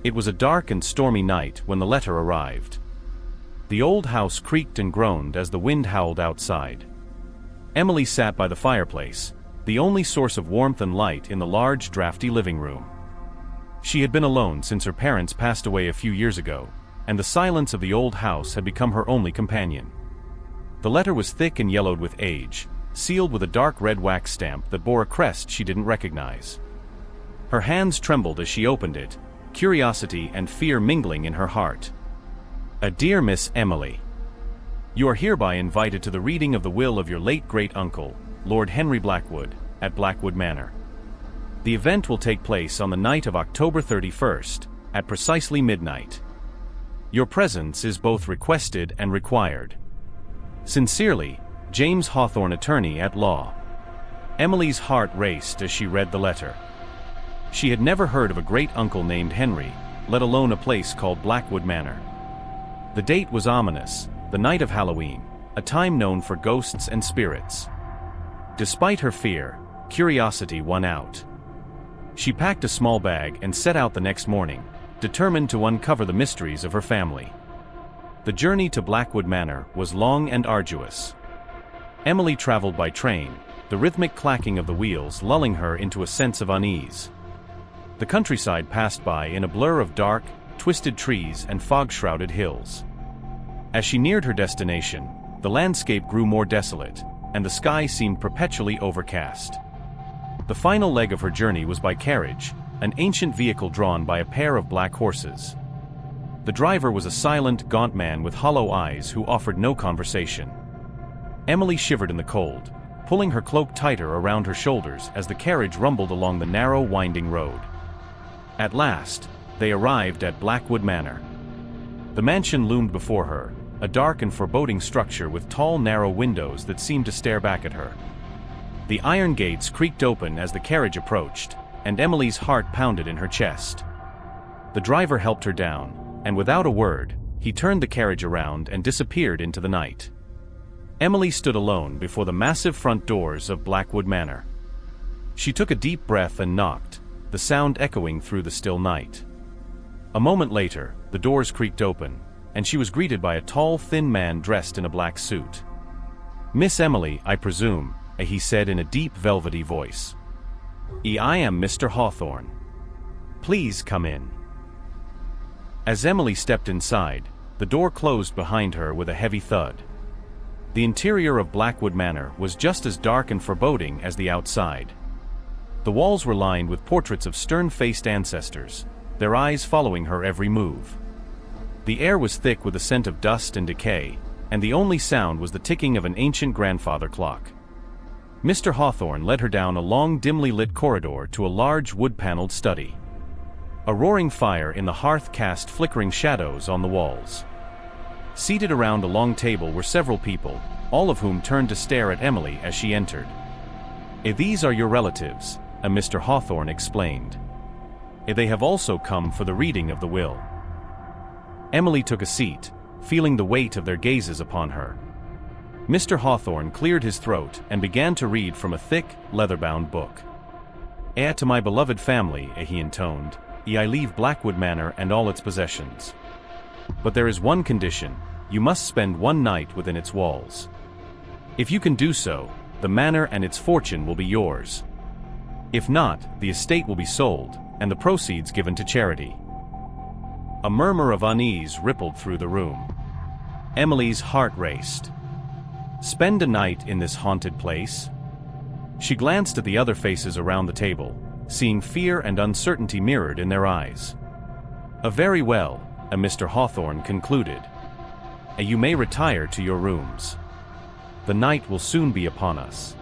It was a dark and stormy night when the letter arrived. The old house creaked and groaned as the wind howled outside. Emily sat by the fireplace, the only source of warmth and light in the large, drafty living room. She had been alone since her parents passed away a few years ago, and the silence of the old house had become her only companion. The letter was thick and yellowed with age, sealed with a dark red wax stamp that bore a crest she didn't recognize. Her hands trembled as she opened it, curiosity and fear mingling in her heart. A Dear Miss Emily, you are hereby invited to the reading of the will of your late great-uncle, Lord Henry Blackwood, at Blackwood Manor. The event will take place on the night of October 31st, at precisely midnight. Your presence is both requested and required. Sincerely, James Hawthorne, Attorney at Law. Emily's heart raced as she read the letter. She had never heard of a great-uncle named Henry, let alone a place called Blackwood Manor. The date was ominous, the night of Halloween, a time known for ghosts and spirits. Despite her fear, curiosity won out. She packed a small bag and set out the next morning, determined to uncover the mysteries of her family. The journey to Blackwood Manor was long and arduous. Emily traveled by train, the rhythmic clacking of the wheels lulling her into a sense of unease. The countryside passed by in a blur of dark, twisted trees and fog-shrouded hills. As she neared her destination, the landscape grew more desolate, and the sky seemed perpetually overcast. The final leg of her journey was by carriage, an ancient vehicle drawn by a pair of black horses. The driver was a silent, gaunt man with hollow eyes who offered no conversation. Emily shivered in the cold, pulling her cloak tighter around her shoulders as the carriage rumbled along the narrow, winding road. At last, they arrived at Blackwood Manor. The mansion loomed before her, a dark and foreboding structure with tall, narrow windows that seemed to stare back at her. The iron gates creaked open as the carriage approached, and Emily's heart pounded in her chest. The driver helped her down, and without a word, he turned the carriage around and disappeared into the night. Emily stood alone before the massive front doors of Blackwood Manor. She took a deep breath and knocked, the sound echoing through the still night. A moment later, the doors creaked open, and she was greeted by a tall, thin man dressed in a black suit. "Miss Emily, I presume," he said in a deep, velvety voice. "I am Mr. Hawthorne. Please come in." As Emily stepped inside, the door closed behind her with a heavy thud. The interior of Blackwood Manor was just as dark and foreboding as the outside. The walls were lined with portraits of stern-faced ancestors, their eyes following her every move. The air was thick with the scent of dust and decay, and the only sound was the ticking of an ancient grandfather clock. Mr. Hawthorne led her down a long, dimly lit corridor to a large wood-paneled study. A roaring fire in the hearth cast flickering shadows on the walls. Seated around a long table were several people, all of whom turned to stare at Emily as she entered. "These are your relatives," Mr. Hawthorne explained. "They have also come for the reading of the will." Emily took a seat, feeling the weight of their gazes upon her. Mr. Hawthorne cleared his throat and began to read from a thick, leather-bound book. "To my beloved family," he intoned, "I leave Blackwood Manor and all its possessions. But there is one condition: you must spend one night within its walls. If you can do so, the manor and its fortune will be yours. If not, the estate will be sold, and the proceeds given to charity." A murmur of unease rippled through the room. Emily's heart raced. Spend a night in this haunted place? She glanced at the other faces around the table, seeing fear and uncertainty mirrored in their eyes. "Very well," Mr. Hawthorne concluded. "You may retire to your rooms. The night will soon be upon us."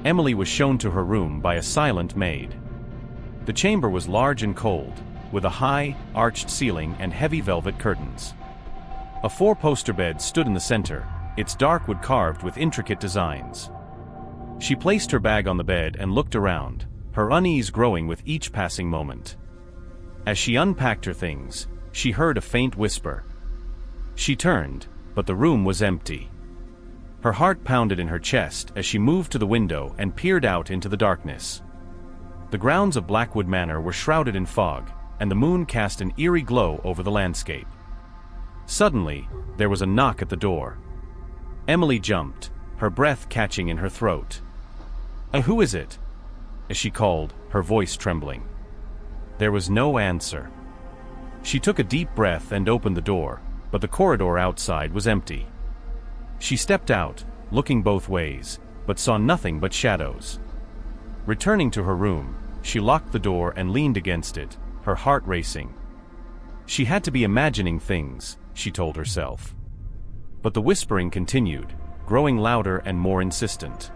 Emily was shown to her room by a silent maid. The chamber was large and cold, with a high, arched ceiling and heavy velvet curtains. A four-poster bed stood in the center, its dark wood carved with intricate designs. She placed her bag on the bed and looked around, her unease growing with each passing moment. As she unpacked her things, she heard a faint whisper. She turned, but the room was empty. Her heart pounded in her chest as she moved to the window and peered out into the darkness. The grounds of Blackwood Manor were shrouded in fog, and the moon cast an eerie glow over the landscape. Suddenly, there was a knock at the door. Emily jumped, her breath catching in her throat. Who is it?" as she called, her voice trembling. There was no answer. She took a deep breath and opened the door, but the corridor outside was empty. She stepped out, looking both ways, but saw nothing but shadows. Returning to her room, she locked the door and leaned against it, her heart racing. She had to be imagining things, she told herself. But the whispering continued, growing louder and more insistent.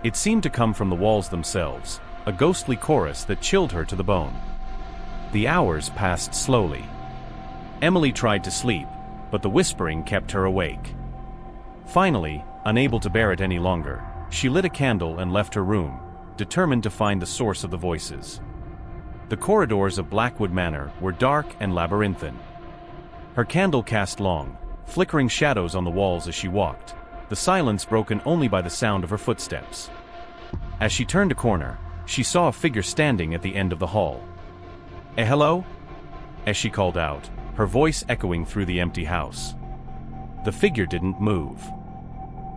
It seemed to come from the walls themselves, a ghostly chorus that chilled her to the bone. The hours passed slowly. Emily tried to sleep, but the whispering kept her awake. Finally, unable to bear it any longer, she lit a candle and left her room, determined to find the source of the voices. The corridors of Blackwood Manor were dark and labyrinthine. Her candle cast long, flickering shadows on the walls as she walked, the silence broken only by the sound of her footsteps. As she turned a corner, she saw a figure standing at the end of the hall. Hello?" as she called out, her voice echoing through the empty house. The figure didn't move.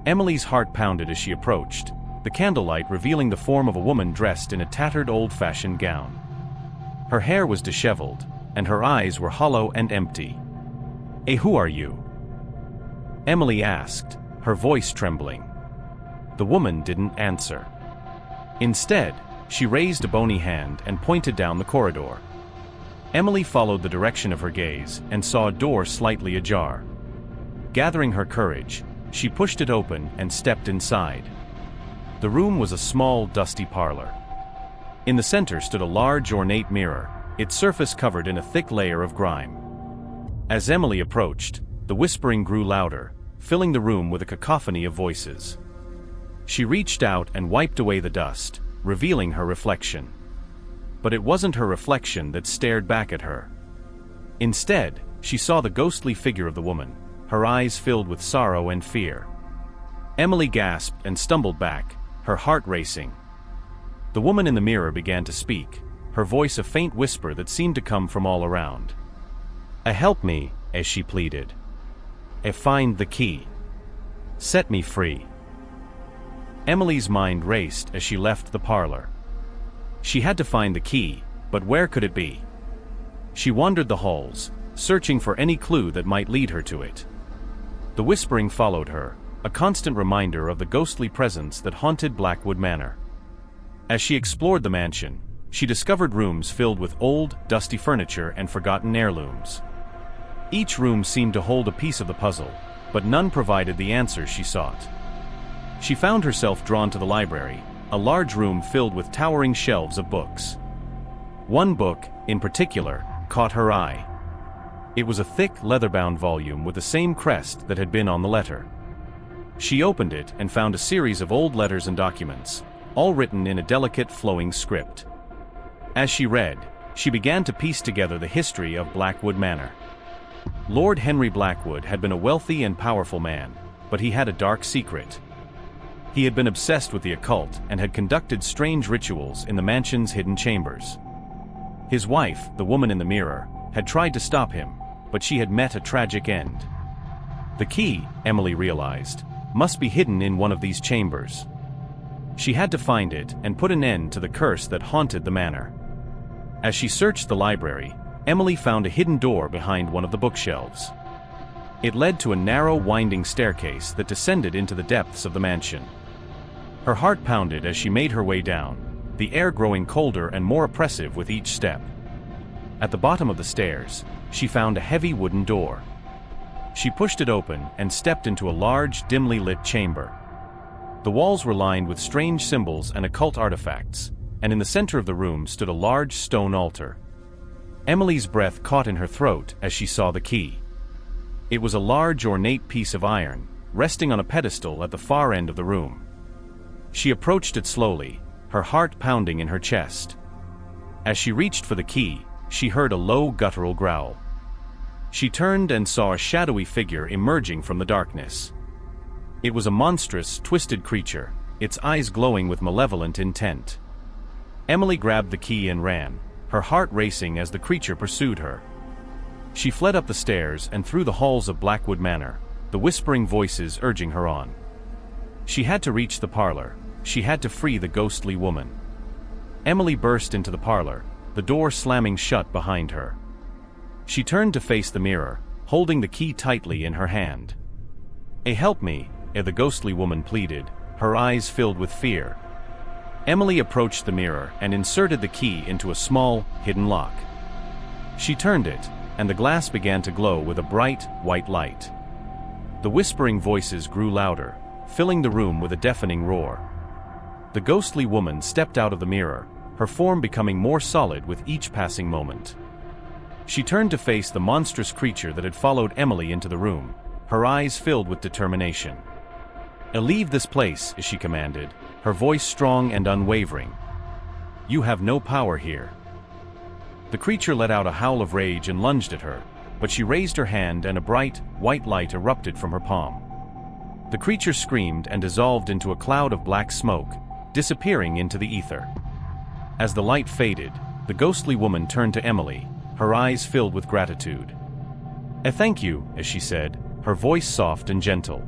Emily's heart pounded as she approached, the candlelight revealing the form of a woman dressed in a tattered old-fashioned gown. Her hair was disheveled, and her eyes were hollow and empty. Who are you?" Emily asked, her voice trembling. The woman didn't answer. Instead, she raised a bony hand and pointed down the corridor. Emily followed the direction of her gaze and saw a door slightly ajar. Gathering her courage, she pushed it open and stepped inside. The room was a small, dusty parlor. In the center stood a large, ornate mirror, its surface covered in a thick layer of grime. As Emily approached, the whispering grew louder, filling the room with a cacophony of voices. She reached out and wiped away the dust, revealing her reflection. But it wasn't her reflection that stared back at her. Instead, she saw the ghostly figure of the woman, her eyes filled with sorrow and fear. Emily gasped and stumbled back, her heart racing. The woman in the mirror began to speak, her voice a faint whisper that seemed to come from all around. Help me," as she pleaded. Find the key. Set me free." Emily's mind raced as she left the parlor. She had to find the key, but where could it be? She wandered the halls, searching for any clue that might lead her to it. The whispering followed her, a constant reminder of the ghostly presence that haunted Blackwood Manor. As she explored the mansion, she discovered rooms filled with old, dusty furniture and forgotten heirlooms. Each room seemed to hold a piece of the puzzle, but none provided the answers she sought. She found herself drawn to the library, a large room filled with towering shelves of books. One book, in particular, caught her eye. It was a thick, leather-bound volume with the same crest that had been on the letter. She opened it and found a series of old letters and documents, all written in a delicate, flowing script. As she read, she began to piece together the history of Blackwood Manor. Lord Henry Blackwood had been a wealthy and powerful man, but he had a dark secret. He had been obsessed with the occult and had conducted strange rituals in the mansion's hidden chambers. His wife, the woman in the mirror, had tried to stop him, but she had met a tragic end. The key, Emily realized, must be hidden in one of these chambers. She had to find it and put an end to the curse that haunted the manor. As she searched the library, Emily found a hidden door behind one of the bookshelves. It led to a narrow, winding staircase that descended into the depths of the mansion. Her heart pounded as she made her way down, the air growing colder and more oppressive with each step. At the bottom of the stairs, she found a heavy wooden door. She pushed it open and stepped into a large, dimly lit chamber. The walls were lined with strange symbols and occult artifacts, and in the center of the room stood a large stone altar. Emily's breath caught in her throat as she saw the key. It was a large, ornate piece of iron, resting on a pedestal at the far end of the room. She approached it slowly, her heart pounding in her chest. As she reached for the key, she heard a low, guttural growl. She turned and saw a shadowy figure emerging from the darkness. It was a monstrous, twisted creature, its eyes glowing with malevolent intent. Emily grabbed the key and ran, her heart racing as the creature pursued her. She fled up the stairs and through the halls of Blackwood Manor, the whispering voices urging her on. She had to reach the parlor. She had to free the ghostly woman. Emily burst into the parlor, the door slamming shut behind her. She turned to face the mirror, holding the key tightly in her hand. Help me," the ghostly woman pleaded, her eyes filled with fear. Emily approached the mirror and inserted the key into a small, hidden lock. She turned it, and the glass began to glow with a bright, white light. The whispering voices grew louder, filling the room with a deafening roar. The ghostly woman stepped out of the mirror, her form becoming more solid with each passing moment. She turned to face the monstrous creature that had followed Emily into the room, her eyes filled with determination. "Leave this place," she commanded, her voice strong and unwavering. "You have no power here." The creature let out a howl of rage and lunged at her, but she raised her hand and a bright, white light erupted from her palm. The creature screamed and dissolved into a cloud of black smoke, disappearing into the ether. As the light faded, the ghostly woman turned to Emily, her eyes filled with gratitude. "Thank you," as she said, her voice soft and gentle.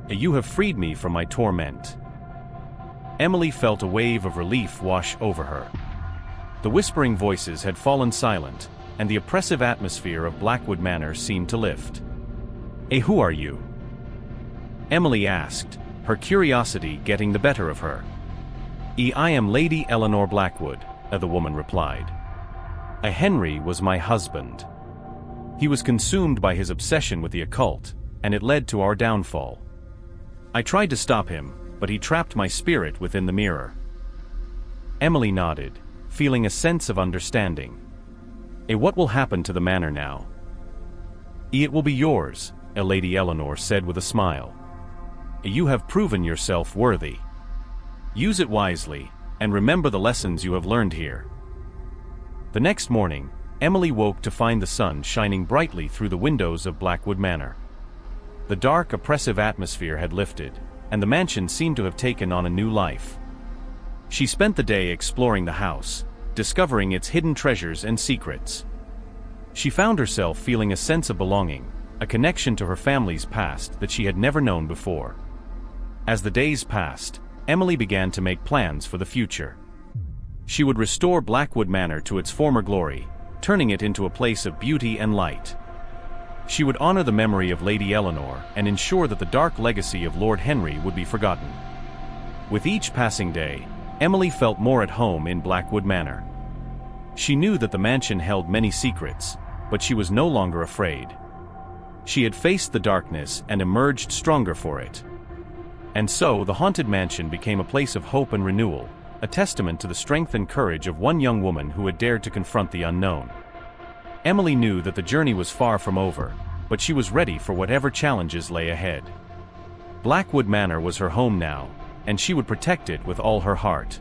"You have freed me from my torment." Emily felt a wave of relief wash over her. The whispering voices had fallen silent, and the oppressive atmosphere of Blackwood Manor seemed to lift. "Who are you?" Emily asked, her curiosity getting the better of her. "I am Lady Eleanor Blackwood," the woman replied. "Henry was my husband. He was consumed by his obsession with the occult, and it led to our downfall. I tried to stop him, but he trapped my spirit within the mirror." Emily nodded, feeling a sense of understanding. "What will happen to the manor now?" "It will be yours," Lady Eleanor said with a smile. "You have proven yourself worthy. Use it wisely, and remember the lessons you have learned here." The next morning, Emily woke to find the sun shining brightly through the windows of Blackwood Manor. The dark, oppressive atmosphere had lifted, and the mansion seemed to have taken on a new life. She spent the day exploring the house, discovering its hidden treasures and secrets. She found herself feeling a sense of belonging, a connection to her family's past that she had never known before. As the days passed, Emily began to make plans for the future. She would restore Blackwood Manor to its former glory, turning it into a place of beauty and light. She would honor the memory of Lady Eleanor and ensure that the dark legacy of Lord Henry would be forgotten. With each passing day, Emily felt more at home in Blackwood Manor. She knew that the mansion held many secrets, but she was no longer afraid. She had faced the darkness and emerged stronger for it. And so the haunted mansion became a place of hope and renewal, a testament to the strength and courage of one young woman who had dared to confront the unknown. Emily knew that the journey was far from over, but she was ready for whatever challenges lay ahead. Blackwood Manor was her home now, and she would protect it with all her heart.